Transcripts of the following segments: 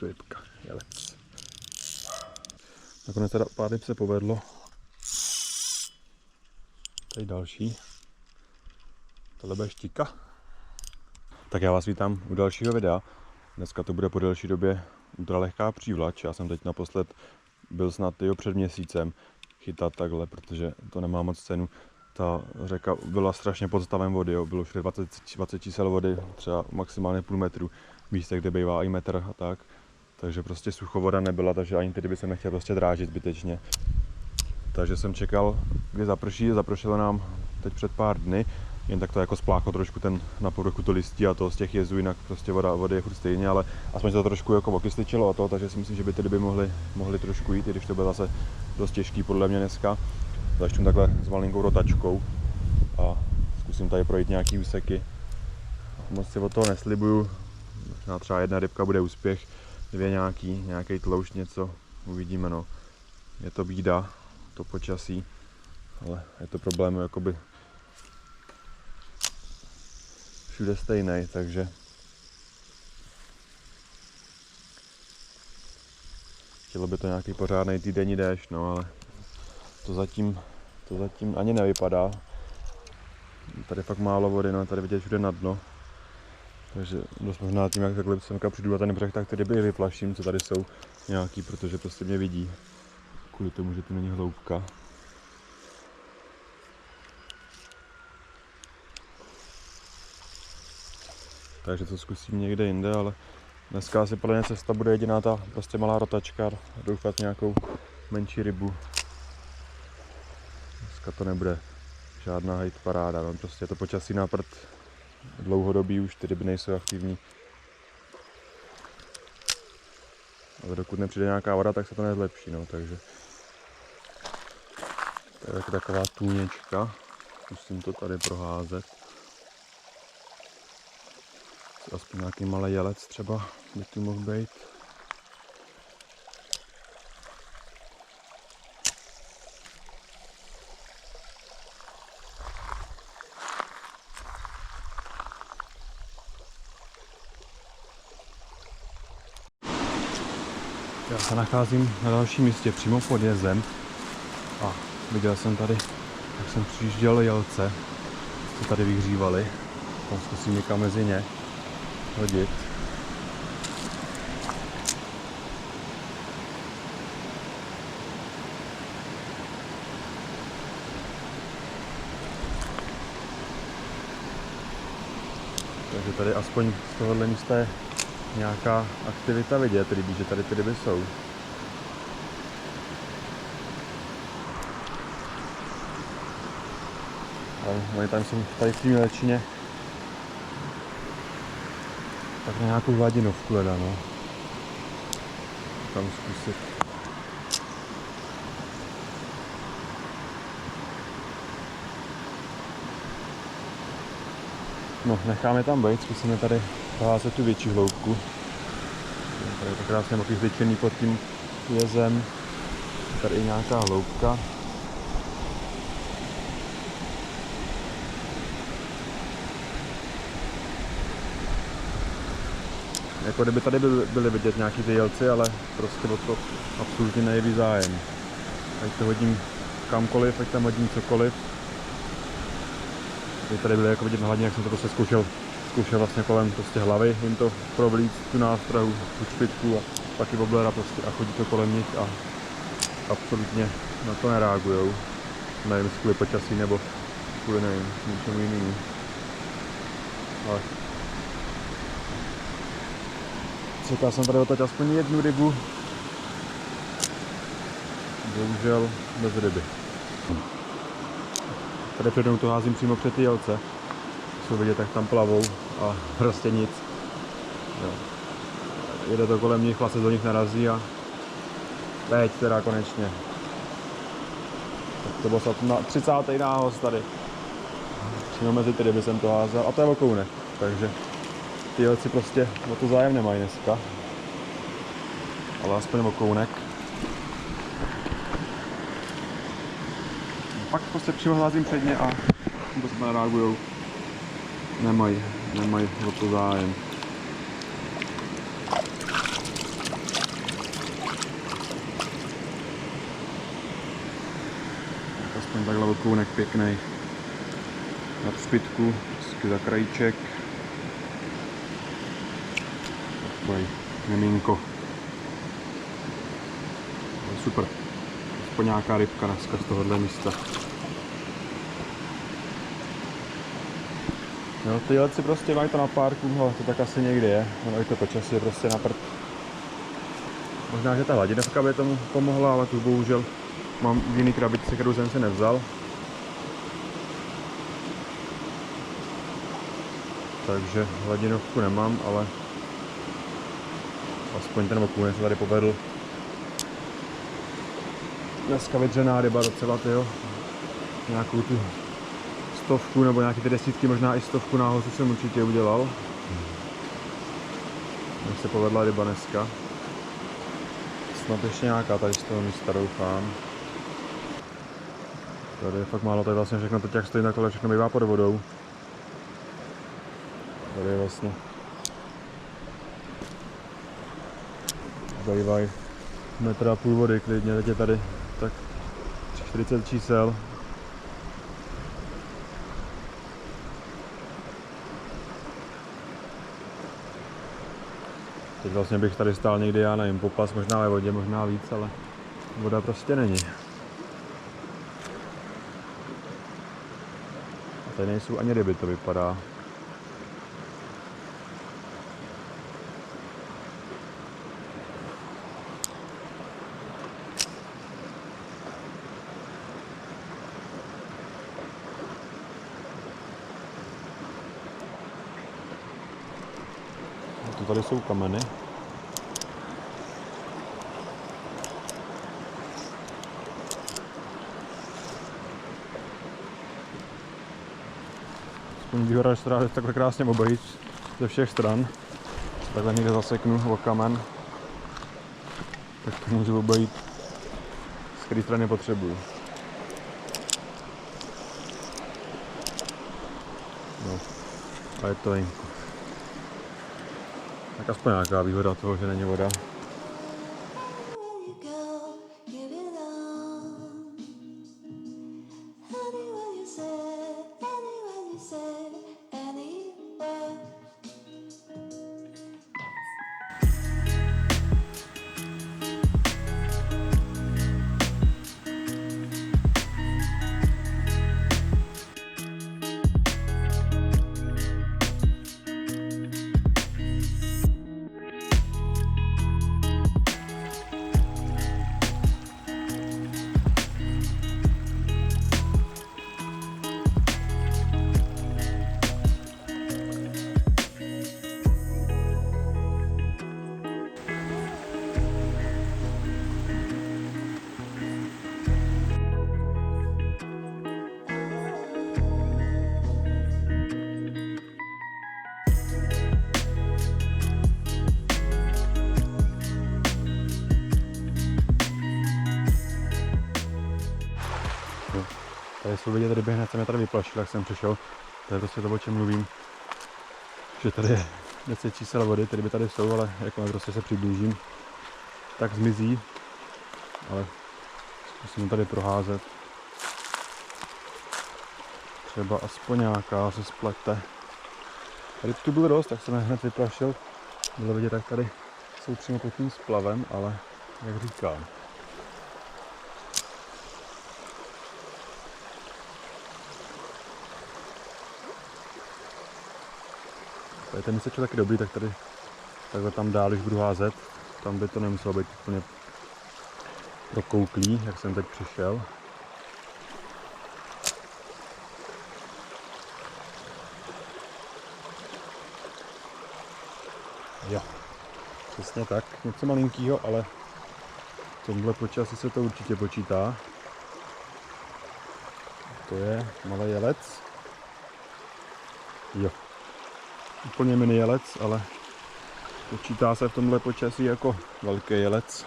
rybka, jelec. Nakonec teda pár ryb se povedlo. Tady další. Tohle bude štika. Tak já vás vítám u dalšího videa. Dneska to bude po delší době ultralehká přívlač. Já jsem teď naposled byl snad před měsícem chytat takhle, protože to nemá moc cenu. Ta řeka byla strašně pod stavem vody, jo. Bylo všude 20 čísel vody, třeba maximálně půl metru, v místech, kde bývá i metr a tak. Takže prostě suchovoda nebyla, takže ani ty ryby jsem nechtěl prostě drážit zbytečně. Takže jsem čekal, kdy zaprší, zapršelo nám teď před pár dny, jen tak to jako spláchlo trošku ten na povrchu to listí a to z těch jezů, jinak prostě vody je furt stejně, ale aspoň se to trošku jako okysličilo a to, takže si myslím, že by ty ryby mohly trošku jít, i když to bylo zase dost těžký podle mě dneska. Začnu takhle s malinkou rotačkou a zkusím tady projít nějaký úseky. Moc si od toho neslibuju, možná třeba jedna rybka bude úspěch, dvě nějaký tloušť, něco, uvidíme no. Je to bída, to počasí, ale je to problém jakoby všude stejný, takže chtělo by to nějaký pořádný týdenní déšť, no ale to zatím ani nevypadá. Tady fakt málo vody, no tady vidět všude na dno. Takže dost možná tím, jak takhle semka přijdu na ten břeh, tak ty ryby vyplaším, co tady jsou nějaký, protože prostě mě vidí. Kvůli tomu, že tu není hloubka. Takže to zkusím někde jinde, ale dneska asi podle mě cesta bude jediná ta prostě malá rotačka, doufat nějakou menší rybu. Dneska to nebude žádná hejt paráda, no prostě to počasí na prd dlouhodobí, už ty ryby nejsou aktivní. Ale dokud nepřijde nějaká voda, tak se to nezlepší, no, takže to je taková tůněčka, zkusím to tady proházet. Aspoň nějaký malý jelec třeba by tu mohl být. Já se nacházím na dalším místě, přímo pod jezem a viděl jsem tady, jak jsem přijížděl jelce, co tady vyhřívali. Tam zkusím někam mezi ně hodit. Takže tady aspoň z tohohle místa je nějaká aktivita vidět, rybí, že tady ty ryby jsou. Ale oni tam jsou tady v té mělčině tak na nějakou hladinovku hledá, no. Tam zkusit. No, necháme tam být, zkusíme tady poházet tu větší hloubku. Tady je to krásně okysličený pod tím jezem. Tady je nějaká hloubka. Jako kdyby tady byly vidět nějaký ty jelci, ale prostě o to absolutně nejeví zájem. Ať to hodím kamkoliv, ať tam hodím cokoliv. Tady byly jako vidět na hladině, jak jsem to prostě zkoušel vlastně kolem prostě hlavy, jim to provlíct tu nástrahu, tu špitku a pak i woblera prostě a chodí to kolem nich a absolutně na to nereagujou. Nevím, jestli kvůli počasí nebo kvůli nevím, něčemu jinému. Ale čekal jsem tady odtaď aspoň jednu rybu. Bohužel bez ryby. Tady přednou to házím přímo před ty jelce. Jsou vidět, jak tam plavou a prostě nic. Jo. Jede to kolem nich, vlastně do nich narazí a teď teda konečně. Tak to bylo na 30. nához tady. Přímo mezi ty ryby jsem to házel a to je okounek. Takže ty jelci prostě o to zájem nemají dneska. Ale aspoň okounek. Pak prostě přímo házím předně a to se nereagujou. Nemají o to zájem. Ten takhle okounek pěkný. Na třpytku, vždycky za krajíček. Takový miminko. Super. Aspoň nějaká rybka dneska z tohohle místa. Jo, ty jelci prostě mají to na párku, ale to tak asi někdy je. Ono i to počasí je prostě na prd. Možná, že ta hladinovka by tomu pomohla, ale tu bohužel mám v jiný krabici, kterou jsem si nevzal. Takže hladinovku nemám, ale aspoň ten okůnek se tady povedl. Dneska vydřená ryba docela, tyjo. Nějakou tu 100 nebo nějaké ty desítky, možná i 100 náhořů jsem určitě udělal. Mně se povedla ryba dneska. Snad ještě nějaká tady z toho místa, doufám. Tady je fakt málo, tady vlastně všechno teď jak stojí, tak tohle všechno bývá pod vodou. Tady je vlastně bývají 1,5 metra vody klidně, teď je tady tak 40 čísel. Teď vlastně bych tady stál někdy, já nevím, popas, možná ve vodě, možná víc, ale voda prostě není. A tady nejsou ani ryby, to vypadá. Tady jsou kameny. Aspoň výhoda, že se dá takhle krásně obejít ze všech stran. Takhle někde zaseknu o kamen, tak to můžu obejít, z které strany potřebuju. No, a je to venku. Tak aspoň nějaká výhoda toho, že není voda. Tady jsou vidět ryby, hned se mě tady vyplašil, jak jsem přišel. To je prostě to, o čem mluvím. Že tady je 10 čísel vody, ty ryby tady jsou, ale jakmile prostě se přiblížím, tak zmizí. Ale zkusím tady proházet. Třeba aspoň nějaká se splete. Ryb tu byl dost, tak jsem hned vyplašil. Bylo vidět, tak tady jsou přímo pod tím splavem, ale jak říkám. Tady ten místečko taky dobrý, tak tady takhle tam dál, když budu házet, tam by to nemuselo být úplně prokouklý, jak jsem teď přišel. Jo, přesně tak, něco malinkýho, ale v tomhle počasí se to určitě počítá. To je malý jelec. Jo. Úplně mini jelec, ale počítá se v tomhle počasí jako velký jelec.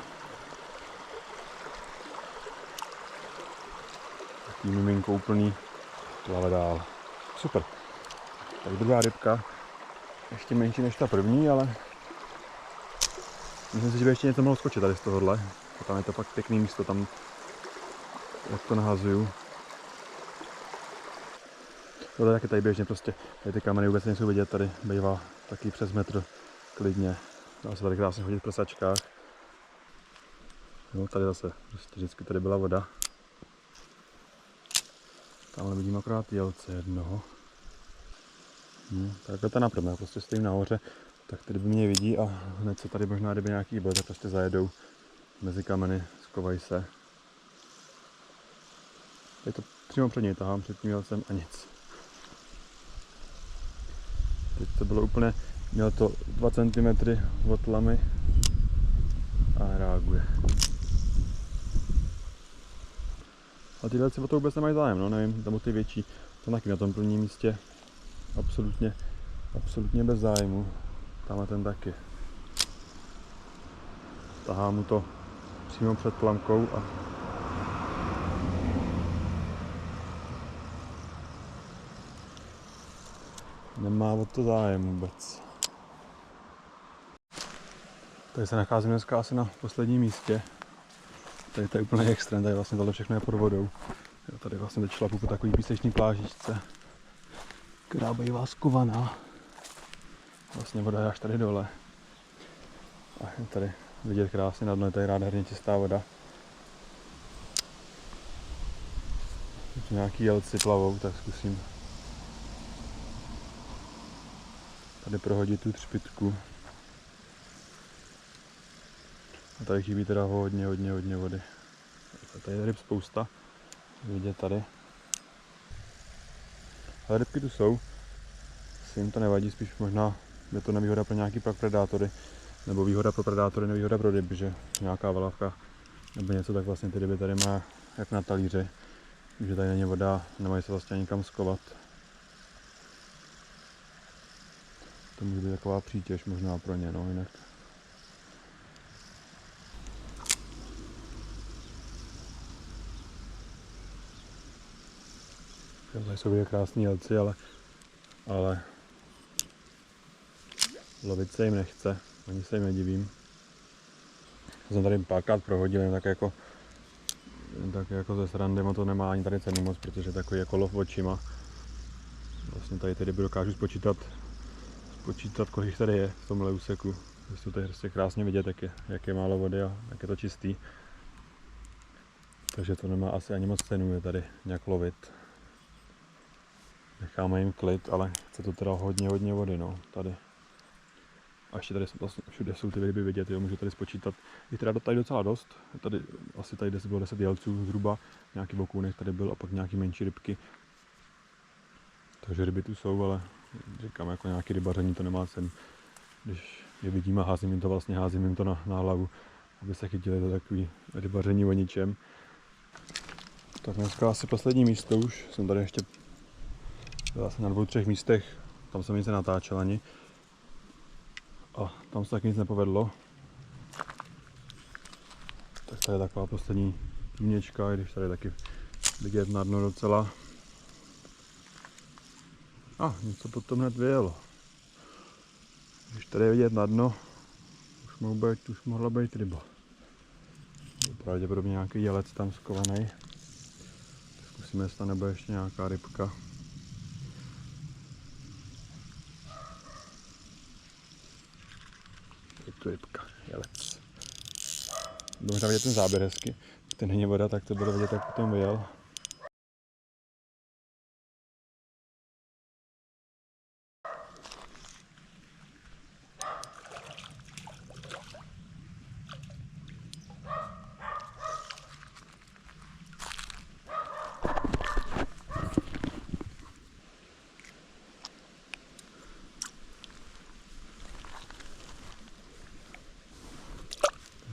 Taký miminko úplný, to ale dál. Super. Tak druhá rybka, ještě menší než ta první, ale myslím si, že by ještě něco mohlo skočit tady z tohohle. Tam je to fakt pěkný místo, tam jak to nahazuju. Tohle taky tady běžně prostě, tady ty kameny vůbec nejsou vidět, tady bývá taky přes metr klidně. Dá se tady krásně chodit v prsačkách. No tady zase, prostě vždycky tady byla voda. Tamhle vidím akorát jelce jednoho. Takhle to například, já prostě stojím nahoře, tak tady by mě vidí a hned se tady možná, kdyby nějaký byl, tak prostě zajedou mezi kameny, skovají se. Teď to přímo před něj tahám, před tím jelcem a nic. Teď to bylo úplně, mělo to 2 cm od lamy a reaguje. A tyhle si o to vůbec nemají zájem, no nevím, tam o ty větší, to taky na tom prvním místě absolutně bez zájmu. Tamhle ten taky. Tahá mu to přímo před lamkou a nemá o to zájem vůbec. Tady se nacházím dneska asi na posledním místě. Tady to je úplně extrém, tady vlastně tohle všechno je pod vodou. Já tady vlastně teď šlapu po takový písečný plážičce, která bývá skovaná. Vlastně voda je až tady dole. A je tady vidět krásně na dno, je tady nádherně čistá voda. Teď nějaký jelci plavou, tak zkusím tady prohodit tu třpytku. A tady chybí teda hodně vody. Tady je ryb spousta, vidět tady. Ale rybky tu jsou, si jim to nevadí, spíš možná je to nevýhoda pro nějaký pak predátory, nebo výhoda pro predátory, nevýhoda pro ryby, že nějaká valavka nebo něco, tak vlastně ty ryby tady má jak na talíři, že tady není voda, nemají se vlastně nikam skovat. To může být taková přítěž možná pro ně, no jinak. Tady jsou krásní jelci, ale lovit se jim nechce, ani se jim nedivím. Já jsem tady párkrát prohodil, jen tak jako ze srandy, to nemá ani tady cenu moc, protože takový jako lov očima. Vlastně tady ty ryby dokážu spočítat, kolik tady je v tomhle úseku. Jsou tady prostě krásně vidět, jak je málo vody a jak je to čistý. Takže to nemá asi ani moc cenu je tady nějak lovit. Necháme jim klid, ale chce to teda hodně vody, no, tady. A ještě tady vlastně všude jsou ty ryby vidět, jo, můžu tady spočítat. Je teda tady docela dost, tady asi tady bylo 10 jelců zhruba, nějaký okůnek tady byl a pak nějaký menší rybky. Takže ryby tu jsou, ale říkám, jako nějaký rybaření to nemá cenu. Když je vidím a házím jim to na hlavu, aby se chytili do takový rybaření o ničem. Tak dneska asi poslední místo už, jsem tady ještě asi na 2-3 místech, tam jsem nic nenatáčel ani. A tam se tak nic nepovedlo. Tak tady je taková poslední půněčka, i když tady taky vidět na dno docela. Něco potom hned vyjelo. Když tady je vidět na dno, už mohla být ryba. Pravděpodobně nějaký jelec tam skovaný. Zkusíme, jestli tam nebude ještě nějaká rybka. Je tu rybka, jelec. Bylo možná vidět ten záběr hezky. Když to není voda, tak to bylo vidět, jak potom vyjel.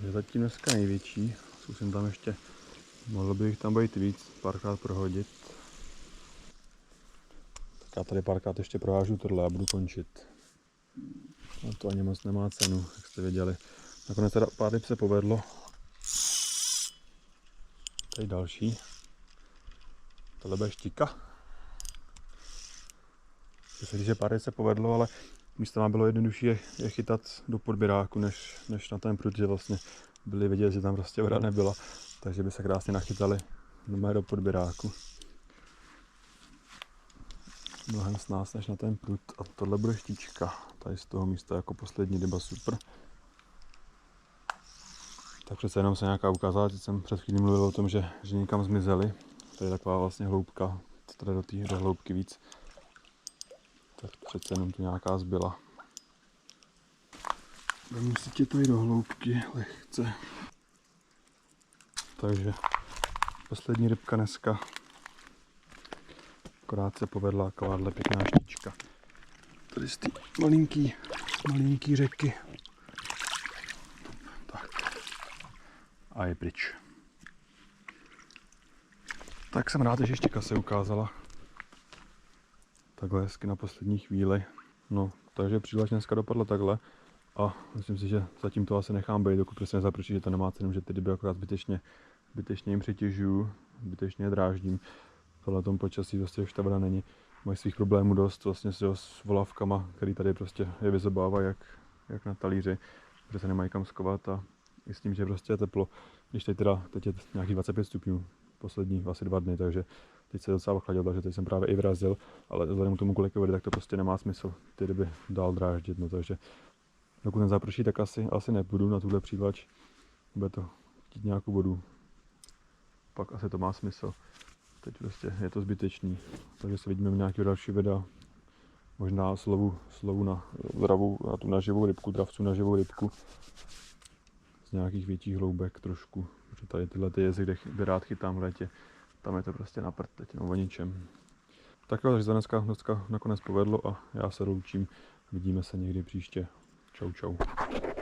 Je zatím dneska největší, zkusím tam ještě, mohlo by jich tam být víc, párkrát prohodit. Tak já tady párkrát ještě prohážu tohle a budu končit. A to ani moc nemá cenu, jak jste věděli. Nakonec teda pár ryb se povedlo. Tady další. Tohle bude štika. Myslím si, že pár ryb se povedlo, ale místo bylo jednodušší je chytat do podběráku, než na ten prut, že vlastně byli vidět, že tam prostě voda nebyla, takže by se krásně nachytali do podběráku. mnohem snáz než na ten prut. A tohle bude štíčka. Tady z toho místa jako poslední ryba, super. Tak přece jenom se nějaká ukázala, teď jsem před chvílí mluvil o tom, že někam zmizely. To je taková vlastně hloubka, tady do té hloubky víc. Tak přece jenom tu nějaká zbyla. Musíte tady do hloubky lehce. Takže poslední rybka dneska. Akorát se povedla takováhle pěkná štíčka. Tady z té malinký řeky. Tak. A je pryč. Tak jsem rád, že štěka se ukázala. Takhle hezky na poslední chvíli. No, takže přílež dneska dopadla takhle. A myslím si, že zatím to asi nechám být, dokud prostě nezaprčí, že to nemá cenu, že ty ryby akorát zbytečně jim přitěžuju, zbytečně je dráždím. V tomhle počasí vlastně už ta voda není. Mají svých problémů dost vlastně s volavkama, který tady prostě je vyzobávají jak na talíři, protože se nemají kam skovat a i s tím, že prostě je teplo. Když teď je nějakých 25 stupňů, poslední asi 2 dny, takže teď se docela ochladil, takže teď jsem právě i vrazil, ale vzhledem k tomu, kolik je vody, tak to prostě nemá smysl ty ryby dál dráždit, no takže dokud nezaprší, tak asi nepůjdu na tuhle přívlač, bude to chtít nějakou vodu, pak asi to má smysl. Teď prostě je to zbytečný, takže se vidíme v nějakého dalšího videa. Možná slovu na dravou a tu naživou rybku, dravců na živou rybku. Z nějakých větších hloubek trošku. Protože tady tyhle jezy, kde rád chytám v létě, tam je to prostě na prd, teď o ničem. Tak jo, takže dneska nakonec povedlo a já se loučím. Vidíme se někdy příště. Čau, čau.